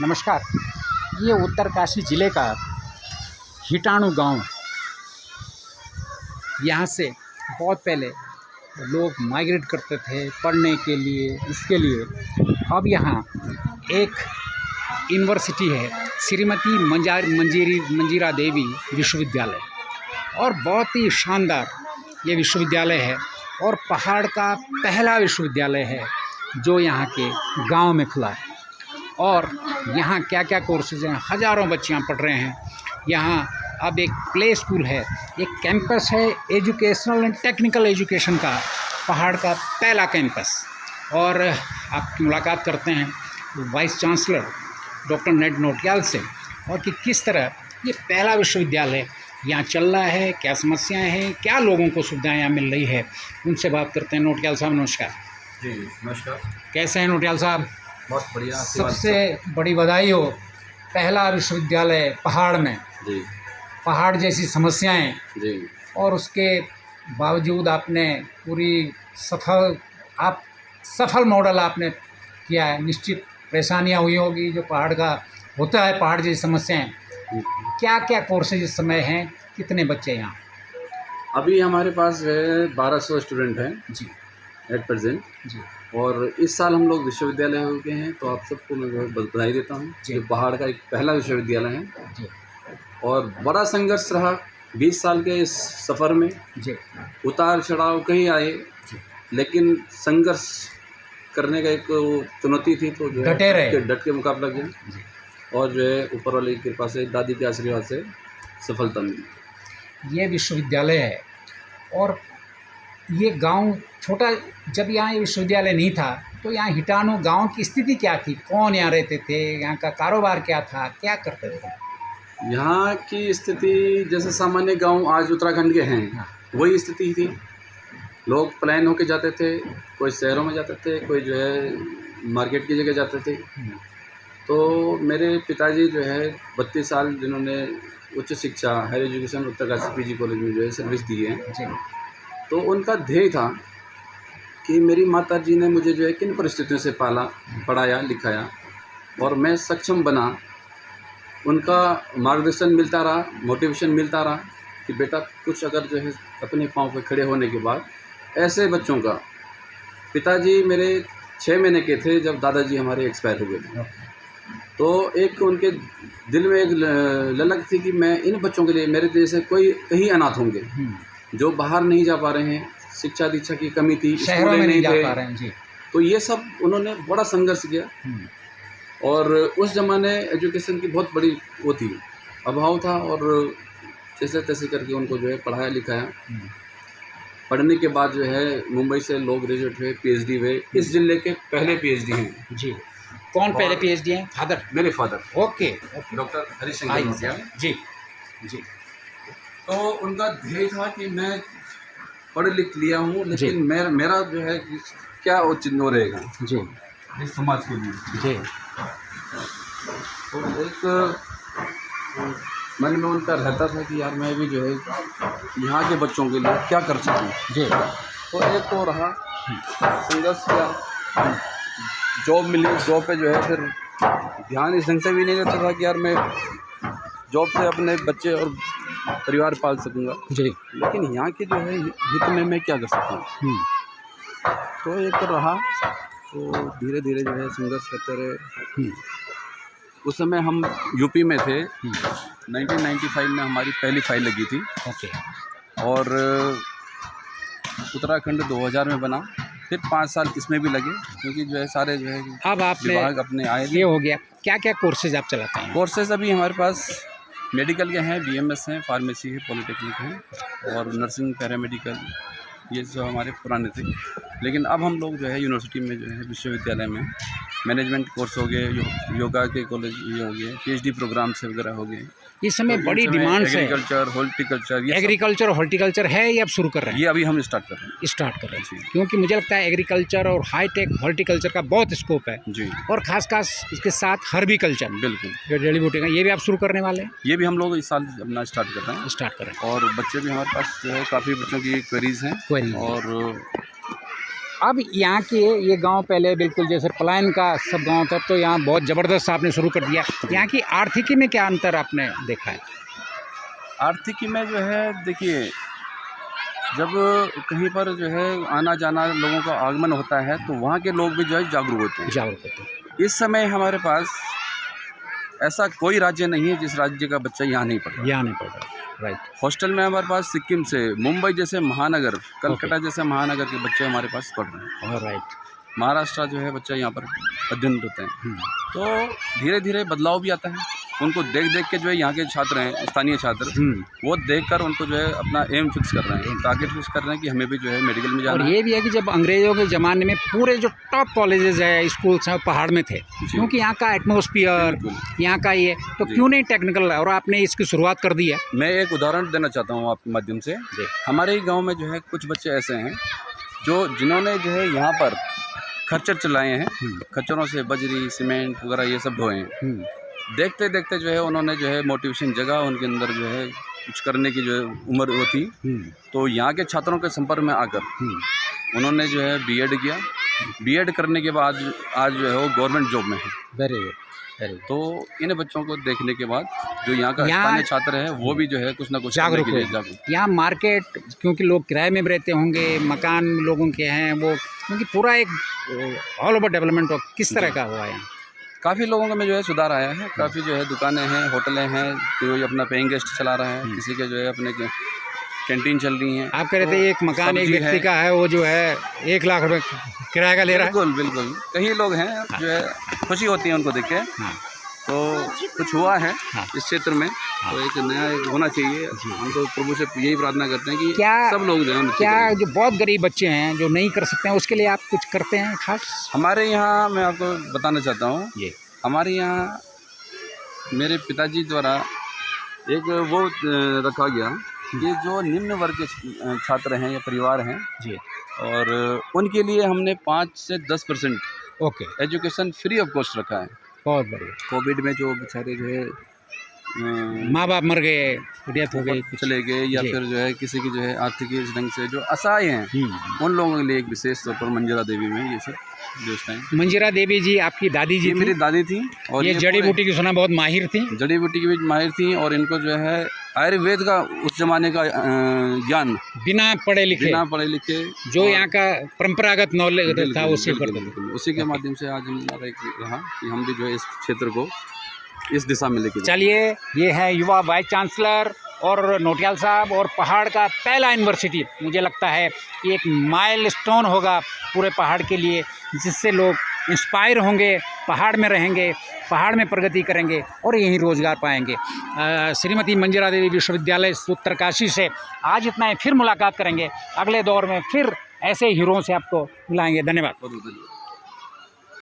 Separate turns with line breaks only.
नमस्कार। ये उत्तरकाशी ज़िले का हिटाणु गांव है। यहाँ से बहुत पहले लोग माइग्रेट करते थे पढ़ने के लिए, इसके लिए। अब यहाँ एक यूनिवर्सिटी है, श्रीमती मंजीरा देवी विश्वविद्यालय, और बहुत ही शानदार ये विश्वविद्यालय है और पहाड़ का पहला विश्वविद्यालय है जो यहाँ के गांव में खुला है। और यहाँ क्या क्या कोर्सेज हैं, हज़ारों बच्चियाँ पढ़ रहे हैं। यहाँ अब एक प्ले स्कूल है, एक कैंपस है एजुकेशनल एंड टेक्निकल एजुकेशन का, पहाड़ का पहला कैंपस। और आपकी मुलाकात करते हैं वाइस चांसलर डॉक्टर नेड नौटियाल से, और कि किस तरह ये पहला विश्वविद्यालय यहाँ चल रहा है, क्या समस्याएं हैं, क्या लोगों को सुविधाएं यहाँ मिल रही है, उनसे बात करते हैं। नौटियाल साहब नमस्कार।
जी नमस्कार।
कैसे हैं नौटियाल साहब?
बहुत बढ़िया।
सबसे बड़ी बधाई हो, पहला विश्वविद्यालय पहाड़ में।
जी।
पहाड़ जैसी समस्याएं,
जी।
और उसके बावजूद आपने पूरी सफल मॉडल आपने किया है। निश्चित परेशानियां हुई होगी जो पहाड़ का होता है, पहाड़ जैसी समस्याएं। क्या क्या कोर्सेज इस समय हैं, कितने बच्चे यहाँ?
अभी हमारे पास 1200 स्टूडेंट हैं
जी
एट प्रेजेंट
जी।
और इस साल हम लोग विश्वविद्यालय हो गए हैं, तो आप सबको मैं बहुत बधाई देता हूँ।
जी।
जो पहाड़ का एक पहला विश्वविद्यालय है
जी
और बड़ा संघर्ष रहा 20 साल के इस सफ़र में।
जी।
उतार चढ़ाव कहीं आए, लेकिन संघर्ष करने का एक चुनौती थी, तो जो
डटे रहे,
डट के मुकाबला किया और जो है ऊपर वाले की कृपा से, दादी के आशीर्वाद से सफलता मिली।
ये विश्वविद्यालय है और ये गांव छोटा, जब यहाँ ये विश्वविद्यालय नहीं था तो यहाँ हिटाणु गांव की स्थिति क्या थी? कौन यहाँ रहते थे? यहाँ का कारोबार क्या था? क्या करते थे?
यहाँ की स्थिति जैसे सामान्य गांव आज उत्तराखंड के हैं, वही स्थिति थी। लोग पलायन होके जाते थे, कोई शहरों में जाते थे, कोई जो है मार्केट की जगह जाते थे। तो मेरे पिताजी जो है 32 साल जिन्होंने उच्च शिक्षा higher education Uttarkashi PG college में जो है सर्विस दी है, तो उनका ध्येय था कि मेरी माता जी ने मुझे जो है किन परिस्थितियों से पाला, पढ़ाया, लिखाया और मैं सक्षम बना। उनका मार्गदर्शन मिलता रहा, मोटिवेशन मिलता रहा कि बेटा कुछ अगर जो है अपने पाँव पे खड़े होने के बाद ऐसे बच्चों का। पिताजी मेरे 6 महीने के थे जब दादाजी हमारे एक्सपायर हो गए थे, तो एक उनके दिल में एक ललक थी कि मैं इन बच्चों के लिए, मेरे जैसे कोई कहीं अनाथ होंगे जो बाहर नहीं जा पा रहे हैं, शिक्षा दीक्षा की कमी थी,
शहरों में नहीं जा पा रहे हैं। जी।
तो ये सब उन्होंने बड़ा संघर्ष किया और उस ज़माने एजुकेशन की बहुत बड़ी वो थी, अभाव था, और जैसे तैसे करके उनको जो है पढ़ाया लिखाया। पढ़ने के बाद जो है मुंबई से लोग ग्रेजुएट हुए, पीएचडी हुए। इस जिले के पहले पीएचडी हैं। जी।
कौन पहले पीएचडी हैं? फादर?
मेरे father.
Okay.
Doctor Harishankar Nautiyal
ji जी।
तो उनका ध्येय था कि मैं पढ़ लिख लिया हूँ, लेकिन मेरा जो है क्या वो रहेगा
जी
इस समाज के लिए।
जी।
तो एक मन में उनका रहता था कि यार मैं भी जो है यहाँ के बच्चों के लिए क्या कर सकूँ।
जी।
तो एक तो रहा संघर्ष किया, जॉब मिली, जॉब पे जो है फिर ध्यान इस ढंग से भी नहीं रहता था कि यार मैं जॉब से अपने बच्चे और परिवार पाल सकूँगा। जी। लेकिन यहाँ की जो है हित में मैं क्या कर सकता हूँ। तो एक तो रहा, तो धीरे धीरे जो है संघर्ष करते रहे। उस समय हम यूपी में थे। 1995 में हमारी पहली फाइल लगी थी।
ओके।
और उत्तराखंड 2000 में बना। फिर 5 साल इसमें भी लगे, क्योंकि जो है सारे जो है
अब आपने
विभाग अपने आए थे।
ये हो गया। क्या क्या कोर्सेज आप चलाते हैं?
कोर्सेज अभी हमारे पास मेडिकल के हैं, बीएमएस हैं, फार्मेसी है, पॉलिटेक्निक है और नर्सिंग, पैरामेडिकल, ये जो हमारे पुराने थे। लेकिन अब हम लोग जो है यूनिवर्सिटी में जो है विश्वविद्यालय में मैनेजमेंट कोर्स हो गए, योगा के कॉलेज ये हो गए, पीएचडी प्रोग्राम से वगैरह हो गए।
इस समय
तो
बड़ी डिमांड है।
एग्रीकल्चर, हॉर्टिकल्चर,
एग्रीकल्चर और हॉर्टिकल्चर है या अब शुरू कर रहे हैं?
ये अभी हम स्टार्ट कर रहे हैं।
क्योंकि मुझे लगता है एग्रीकल्चर और हाईटेक हॉर्टिकल्चर का बहुत स्कोप है
जी।
और खास इसके साथ हर्बिकल्चर,
बिल्कुल,
जो जड़ी बूटी का, ये भी आप शुरू करने वाले हैं?
ये भी हम लोग इस साल अपना स्टार्ट कर रहे हैं। और बच्चे भी हमारे पास जो है काफ़ी बच्चों की क्वेरीज हैं और
अब यहाँ के ये गांव पहले बिल्कुल जैसे पलायन का सब गांव था, तो यहाँ बहुत ज़बरदस्त आपने शुरू कर दिया। यहाँ की आर्थिकी में क्या अंतर आपने देखा है?
आर्थिकी में जो है देखिए, जब कहीं पर जो है आना जाना लोगों का आगमन होता है तो वहाँ के लोग भी जो है जागरूक होते हैं।
जागरूक होते हैं।
इस समय हमारे पास ऐसा कोई राज्य नहीं है जिस राज्य का बच्चा यहाँ नहीं पढ़ रहा।
यहाँ नहीं पढ़ रहा, राइट।
हॉस्टल में हमारे पास सिक्किम से, मुंबई जैसे महानगर, कलकत्ता जैसे महानगर के बच्चे हमारे पास पढ़ रहे हैं।
राइट।
महाराष्ट्र जो है बच्चे यहाँ पर अध्ययनरत होते हैं। तो धीरे धीरे बदलाव भी आता है। उनको देख देख के जो है यहाँ के छात्र हैं, स्थानीय छात्र, वो देखकर उनको जो है अपना एम फिक्स कर रहे हैं, टारगेट फिक्स कर रहे हैं कि हमें भी जो है मेडिकल में जाना
और ये भी है कि जब अंग्रेज़ों के ज़माने में पूरे जो टॉप कॉलेजेस है, स्कूल्स हैं, पहाड़ में थे, क्योंकि यहाँ का एटमॉस्फेयर, यहाँ का ये, तो क्यों नहीं टेक्निकल, और आपने इसकी शुरुआत कर दी है।
मैं एक उदाहरण देना चाहता हूँ आपके माध्यम से। हमारे ही गाँव में जो है कुछ बच्चे ऐसे हैं जिन्होंने जो है यहाँ पर खच्चर चलाए हैं, खच्चरों से बजरी, सीमेंट वगैरह ये सब ढोए हैं। देखते देखते जो है उन्होंने जो है मोटिवेशन जगा, उनके अंदर जो है कुछ करने की जो है उम्र वो थी। तो यहाँ के छात्रों के संपर्क में आकर उन्होंने जो है बीएड किया। बीएड करने के बाद आज जो है वो गवर्नमेंट जॉब में है।
Very good, very good.
तो इन बच्चों को देखने के बाद जो यहाँ का स्थानीय छात्र है वो भी जो है कुछ ना कुछ
जागरूक
करने के लिए
हो। यहाँ मार्केट, क्योंकि लोग किराए में रहते होंगे, मकान लोगों के हैं वो, क्योंकि पूरा एक ऑल ओवर डेवलपमेंट हो, किस तरह का हुआ है?
काफ़ी लोगों में जो है सुधार आया है। काफ़ी जो है दुकानें हैं, होटलें हैं, कोई अपना पेइंग गेस्ट चला रहा है, किसी के जो है अपने कैंटीन चल रही हैं।
आप कह रहे थे एक मकान एक व्यक्ति का है, वो जो है 1 लाख रुपए किराए का ले रहा है।
बिल्कुल बिल्कुल, कई लोग हैं जो है खुशी होती है उनको देख के। तो कुछ हुआ है इस क्षेत्र में, तो एक नया होना चाहिए। हम तो प्रभु से यही प्रार्थना करते हैं कि सब लोग जो है
क्या जो बहुत गरीब बच्चे हैं जो नहीं कर सकते हैं, उसके लिए आप कुछ करते हैं खास?
हमारे यहाँ मैं आपको बताना चाहता हूँ, हमारे यहाँ मेरे पिताजी द्वारा एक वो रखा गया कि जो निम्न वर्ग के छात्र हैं या परिवार हैं जी, और उनके लिए हमने 5 से 10% एजुकेशन फ्री ऑफ कॉस्ट रखा है। बहुत बढ़िया। कोविड में जो बेचारे जो है
माँ बाप मर गए, डेथ हो गई,
चले गए, या फिर जो है किसी की जो है आर्थिक इस ढंग से जो असहाय हैं, उन लोगों के लिए एक विशेष तौर पर मंजिरा देवी में ये सब व्यवस्थाएं।
मंजिरा देवी जी आपकी दादी जी?
मेरी दादी थी, और
ये जड़ी बूटी की सुना बहुत माहिर थी।
जड़ी बूटी की भी माहिर थी, और इनको जो है आयुर्वेद का उस जमाने का ज्ञान बिना पढ़े लिखे
जो यहाँ का परंपरागत नॉलेज था उसी पर,
उसी के माध्यम से आज हमारा एक रहा कि हम भी जो है इस क्षेत्र को इस दिशा में लेके।
चलिए, ये है युवा वाइस चांसलर और नोटियाल साहब, और पहाड़ का पहला यूनिवर्सिटी मुझे लगता है कि एक माइलस्टोन होगा पूरे पहाड़ के लिए, जिससे लोग इंस्पायर होंगे, पहाड़ में रहेंगे, पहाड़ में प्रगति करेंगे और यहीं रोज़गार पाएंगे। श्रीमती मंजिरा देवी विश्वविद्यालय उत्तरकाशी से आज इतना ही, फिर मुलाकात करेंगे अगले दौर में, फिर ऐसे हीरों से आपको बुलाएंगे। धन्यवाद।